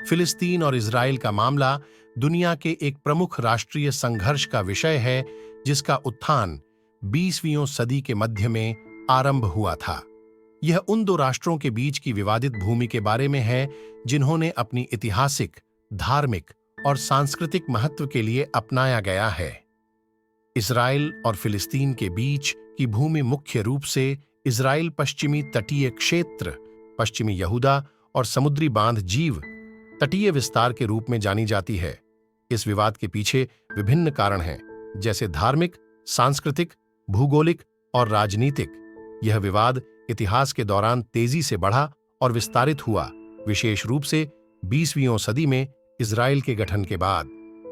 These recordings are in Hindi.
फिलिस्तीन और इजराइल का मामला दुनिया के एक प्रमुख राष्ट्रीय संघर्ष का विषय है, जिसका उत्थान 20वीं सदी के मध्य में आरंभ हुआ था। यह उन दो राष्ट्रों के बीच की विवादित भूमि के बारे में है, जिन्होंने अपनी ऐतिहासिक, धार्मिक और सांस्कृतिक महत्व के लिए अपनाया गया है। इजराइल और फिलिस्तीन के बीच की भूमि मुख्य रूप से इजराइल पश्चिमी तटीय क्षेत्र, पश्चिमी यहूदा और समुद्री बांध जीव तटीय विस्तार के रूप में जानी जाती है। इस विवाद के पीछे विभिन्न कारण हैं, जैसे धार्मिक, सांस्कृतिक, भूगोलिक और राजनीतिक। यह विवाद इतिहास के दौरान तेजी से बढ़ा और विस्तारित हुआ, विशेष रूप से 20वीं सदी में इजराइल के गठन के बाद।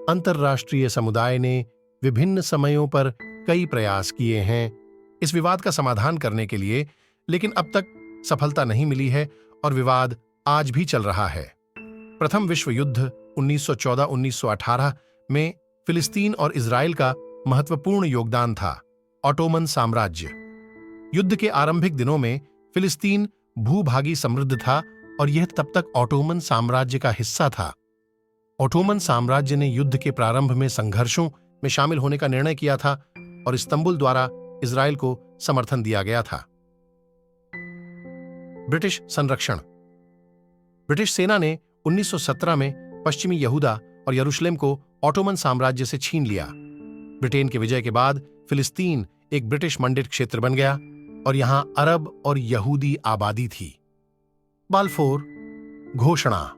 अंतर्राष्ट्रीय समुदाय ने विभिन्न समयों पर कई प्रयास किए हैं इस विवाद का समाधान करने के लिए, लेकिन अब तक सफलता नहीं मिली है और विवाद आज भी चल रहा है। प्रथम विश्व युद्ध 1914-1918 में फिलिस्तीन और इजराइल का महत्वपूर्ण योगदान था। ऑटोमन साम्राज्य। युद्ध के आरंभिक दिनों में फिलिस्तीन भूभागी समृद्ध था और यह तब तक ऑटोमन साम्राज्य का हिस्सा था। ऑटोमन साम्राज्य ने युद्ध के प्रारंभ में संघर्षों में शामिल होने का निर्णय किया था और इस्तंबुल द्वारा इजराइल को समर्थन दिया गया था। ब्रिटिश संरक्षण। ब्रिटिश सेना ने 1917 में पश्चिमी यहूदा और यरूशलेम को ऑटोमन साम्राज्य से छीन लिया। ब्रिटेन के विजय के बाद फिलिस्तीन एक ब्रिटिश मंडित क्षेत्र बन गया और यहां अरब और यहूदी आबादी थी। बाल्फोर घोषणा।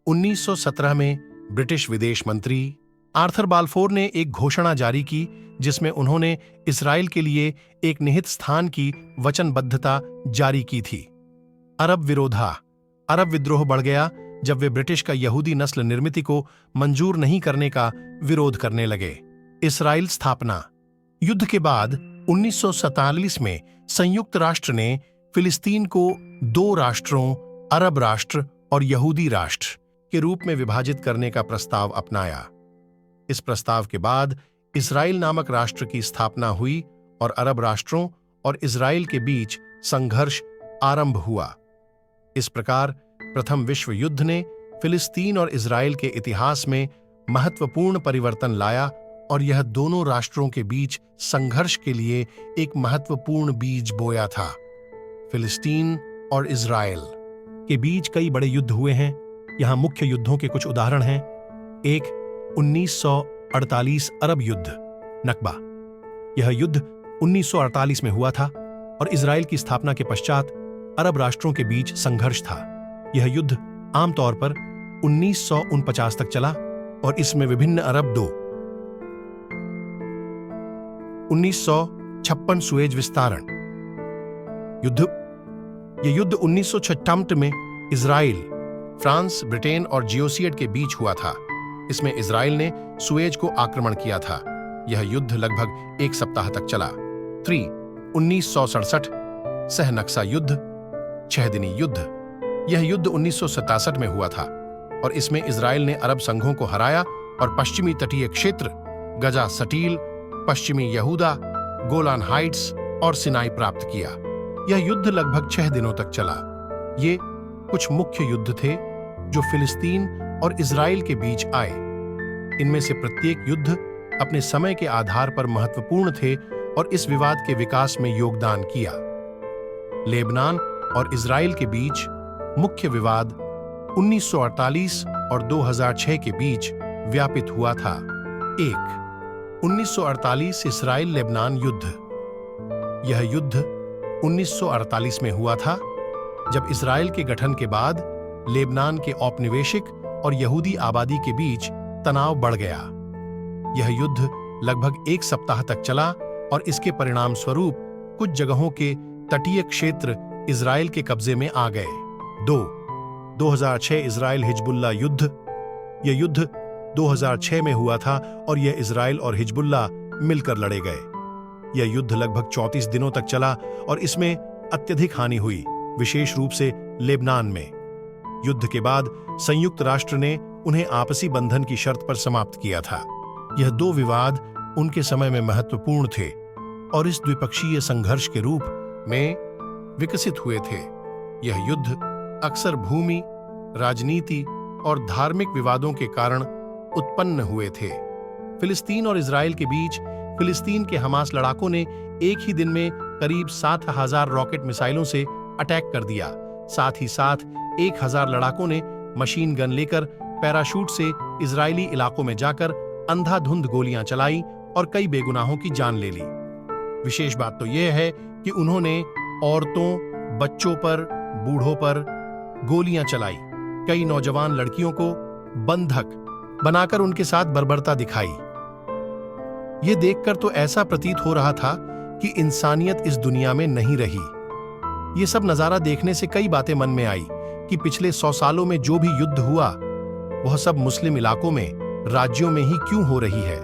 1917 में ब्रिटिश विदेश मंत्री आर्थर बाल्फोर ने एक घोषणा जारी की, जिसमें उन्होंने इजराइल के लिए एक निहित स्थान की वचनबद्धता जारी की थी। अरब विरोधा। अरब विद्रोह बढ़ गया जब वे ब्रिटिश का यहूदी नस्ल निर्मिति को मंजूर नहीं करने का विरोध करने लगे। इजराइल स्थापना। युद्ध के बाद 1947 में संयुक्त राष्ट्र ने फिलिस्तीन को दो राष्ट्रों, अरब राष्ट्र और यहूदी राष्ट्र के रूप में विभाजित करने का प्रस्ताव अपनाया। इस प्रस्ताव के बाद इजराइल नामक राष्ट्र की स्थापना हुई और अरब राष्ट्रों और इजराइल के बीच संघर्ष आरंभ हुआ। इस प्रकार प्रथम विश्व युद्ध ने फिलिस्तीन और इजराइल के इतिहास में महत्वपूर्ण परिवर्तन लाया और यह दोनों राष्ट्रों के बीच संघर्ष के लिए एक महत्वपूर्ण बीज बोया था। फिलिस्तीन और इजराइल के बीच कई बड़े युद्ध हुए हैं। यहाँ मुख्य युद्धों के कुछ उदाहरण हैं। एक 1948 अरब युद्ध, नकबा। यह युद्ध 1948 में हुआ था और इजराइल की स्थापना के पश्चात अरब राष्ट्रों के बीच संघर्ष था। यह युद्ध आमतौर पर 1949 तक चला और इसमें विभिन्न अरब 1956 सुएज विस्तारण युद्ध। यह युद्ध 1956 में इजराइल, फ्रांस, ब्रिटेन और जियोसियड के बीच हुआ था। इसमें इजराइल ने सुएज को आक्रमण किया था। यह युद्ध लगभग एक सप्ताह तक चला। 1967 सहनक्सा युद्ध, 6 दिनी युद्ध। यह युद्ध 1967 में हुआ था और इसमें इजराइल ने अरब संघों को हराया और पश्चिमी तटीय क्षेत्र गजा सटील, पश्चिमी यहूदा, गोलान हाइट्स और सिनाई प्राप्त किया। यह युद्ध लगभग 6 दिनों तक चला। ये कुछ मुख्य युद्ध थे जो फिलिस्तीन और इजराइल के बीच आए। इनमें से प्रत्येक युद्ध अपने समय के आधार पर महत्वपूर्ण थे और इस विवाद के विकास में योगदान किया। लेबनान और इजराइल के बीच मुख्य विवाद 1948 और 2006 के बीच व्यापित हुआ था। 1. 1948 इजराइल लेबनान युद्ध। यह युद्ध 1948 में हुआ था, जब इजराइल के गठन के बाद लेबनान के औपनिवेशिक और यहूदी आबादी के बीच तनाव बढ़ गया। यह युद्ध लगभग एक सप्ताह तक चला और इसके परिणाम स्वरूप कुछ जगहों के तटीय क्षेत्र इजराइल के कब्जे में आ गए। 2. 2006 इजराइल हिजबुल्लाह युद्ध। यह युद्ध 2006 में हुआ था और यह इजराइल और हिजबुल्लाह मिलकर लड़े गए। यह युद्ध लगभग 34 दिनों तक चला और इसमें अत्यधिक हानि हुई, विशेष रूप से लेबनान में। युद्ध के बाद संयुक्त राष्ट्र ने उन्हें आपसी बंधन की शर्त पर समाप्त किया था। यह दो विवाद उनके समय में महत्वपूर्ण थे और इस द्विपक्षीय संघर्ष के रूप में विकसित हुए थे। यह युद्ध अक्सर भूमि, राजनीति और धार्मिक विवादों के कारण उत्पन्न हुए थे। फिलिस्तीन और इजराइल के बीच फिलिस्तीन के हमास लड़ाकों ने एक ही दिन में करीब 7,000 रॉकेट मिसाइलों से अटैक कर दिया। साथ ही साथ 1,000 लड़ाकों ने मशीन गन लेकर पैराशूट से इजरायली इलाकों में जाकर अंधाधुंध गोलियां चलाई और कई बेगुनाहों की जान ले ली। विशेष बात तो यह है कि उन्होंने औरतों, बच्चों पर, बूढ़ों पर गोलियां चलाई। कई नौजवान लड़कियों को बंधक बनाकर उनके साथ बर्बरता दिखाई। यह देखकर तो ऐसा प्रतीत हो रहा था कि इंसानियत इस दुनिया में नहीं रही। यह सब नजारा देखने से कई बातें मन में आई कि पिछले 100 सालों में जो भी युद्ध हुआ वह सब मुस्लिम इलाकों में, राज्यों में ही क्यों हो रही है।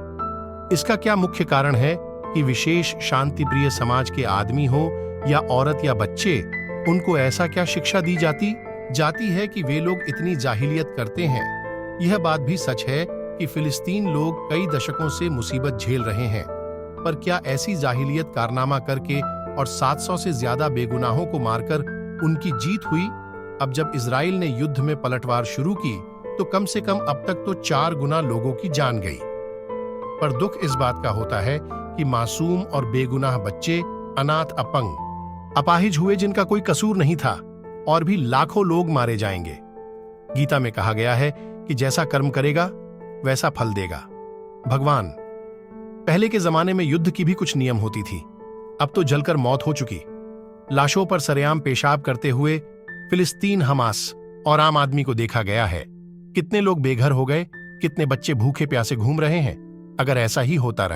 इसका क्या मुख्य कारण है कि विशेष शांति प्रिय समाज के आदमी हो या औरत या बच्चे, उनको ऐसा क्या शिक्षा दी जाती है कि वे लोग इतनी जाहिलियत करते हैं। यह बात भी सच है कि फिलिस्तीन लोग कई दशकों से मुसीबत झेल रहे हैं, पर क्या ऐसी जाहिलियत कारनामा करके और 700 से ज्यादा बेगुनाहों को मारकर उनकी जीत हुई? अब जब इजराइल ने युद्ध में पलटवार शुरू की तो कम से कम अब तक तो 4 गुना लोगों की जान गई। पर दुख इस बात का होता है कि मासूम और बेगुनाह बच्चे, अनाथ, अपंग, अपाहिज हुए जिनका कोई कसूर नहीं था, और भी लाखों लोग मारे जाएंगे। गीता में कहा गया है कि जैसा कर्म करेगा वैसा फल देगा। भगवान, पहले के जमाने में युद्ध की भी कुछ नियम होती थी, अब तो जलकर मौत हो चुकी। लाशों पर सरेआम पेशाब करते हुए फिलिस्तीन, हमास और आम आदमी को देखा गया है। कितने लोग बेघर हो गए, कितने बच्चे भूखे प्यासे घूम रहे हैं। अगर ऐसा ही होता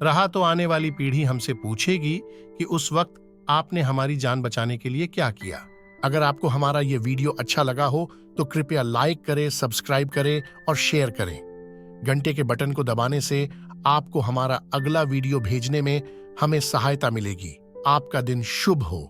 रहा तो आने वाली पीढ़ी हमसे पूछेगी कि उस वक्त आपने हमारी जान बचाने के लिए क्या किया। अगर आपको हमारा ये वीडियो अच्छा लगा हो तो कृपया लाइक करें, सब्सक्राइब करें और शेयर करें। घंटे के बटन को दबाने से आपको हमारा अगला वीडियो भेजने में हमें सहायता मिलेगी। आपका दिन शुभ हो।